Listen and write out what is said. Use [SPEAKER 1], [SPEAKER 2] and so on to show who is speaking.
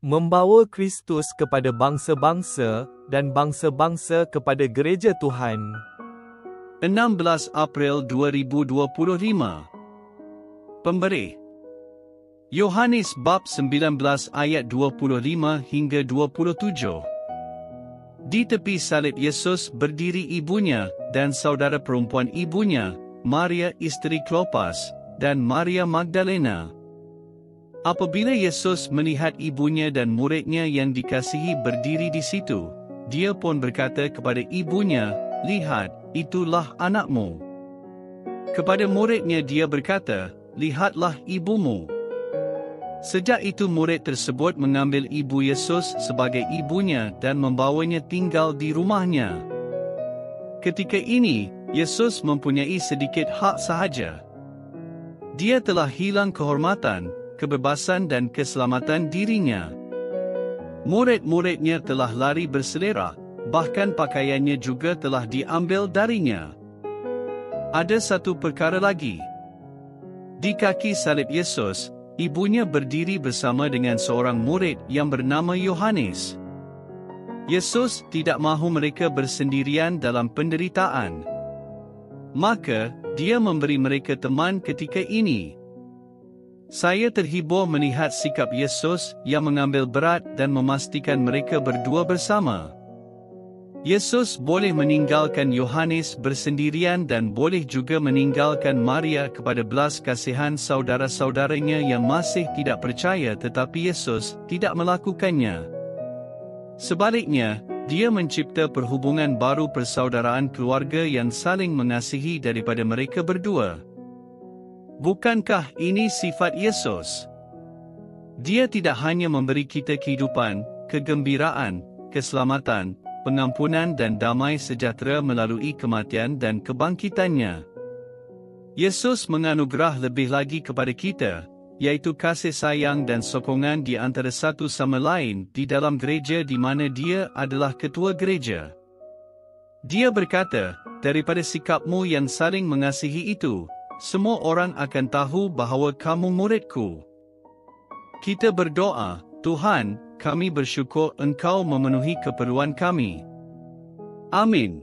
[SPEAKER 1] membawa Kristus kepada bangsa-bangsa dan bangsa-bangsa kepada gereja Tuhan.
[SPEAKER 2] 16 April 2025. Pemberi Yohanes bab 19 ayat 25 hingga 27. Di tepi salib Yesus berdiri ibunya dan saudara perempuan ibunya, Maria isteri Klopas, dan Maria Magdalena. Apabila Yesus melihat ibunya dan muridnya yang dikasihi berdiri di situ, dia pun berkata kepada ibunya, "Lihat, itulah anakmu." Kepada muridnya dia berkata, "Lihatlah ibumu." Sejak itu murid tersebut mengambil ibu Yesus sebagai ibunya dan membawanya tinggal di rumahnya. Ketika ini, Yesus mempunyai sedikit hak sahaja. Dia telah hilang kehormatan, kebebasan dan keselamatan dirinya. Murid-muridnya telah lari berselerak, bahkan pakaiannya juga telah diambil darinya. Ada satu perkara lagi. Di kaki salib Yesus, ibunya berdiri bersama dengan seorang murid yang bernama Yohanes. Yesus tidak mahu mereka bersendirian dalam penderitaan. Maka, dia memberi mereka teman ketika ini. Saya terhibur melihat sikap Yesus yang mengambil berat dan memastikan mereka berdua bersama. Yesus boleh meninggalkan Yohanes bersendirian dan boleh juga meninggalkan Maria kepada belas kasihan saudara-saudaranya yang masih tidak percaya, tetapi Yesus tidak melakukannya. Sebaliknya, dia mencipta perhubungan baru persaudaraan keluarga yang saling mengasihi daripada mereka berdua. Bukankah ini sifat Yesus? Dia tidak hanya memberi kita kehidupan, kegembiraan, keselamatan, pengampunan dan damai sejahtera melalui kematian dan kebangkitannya. Yesus menganugerah lebih lagi kepada kita, yaitu kasih sayang dan sokongan di antara satu sama lain di dalam gereja di mana dia adalah ketua gereja. Dia berkata, "Daripada sikapmu yang saling mengasihi itu, semua orang akan tahu bahawa kamu muridku." Kita berdoa, "Tuhan, kami bersyukur Engkau memenuhi keperluan kami." Amin.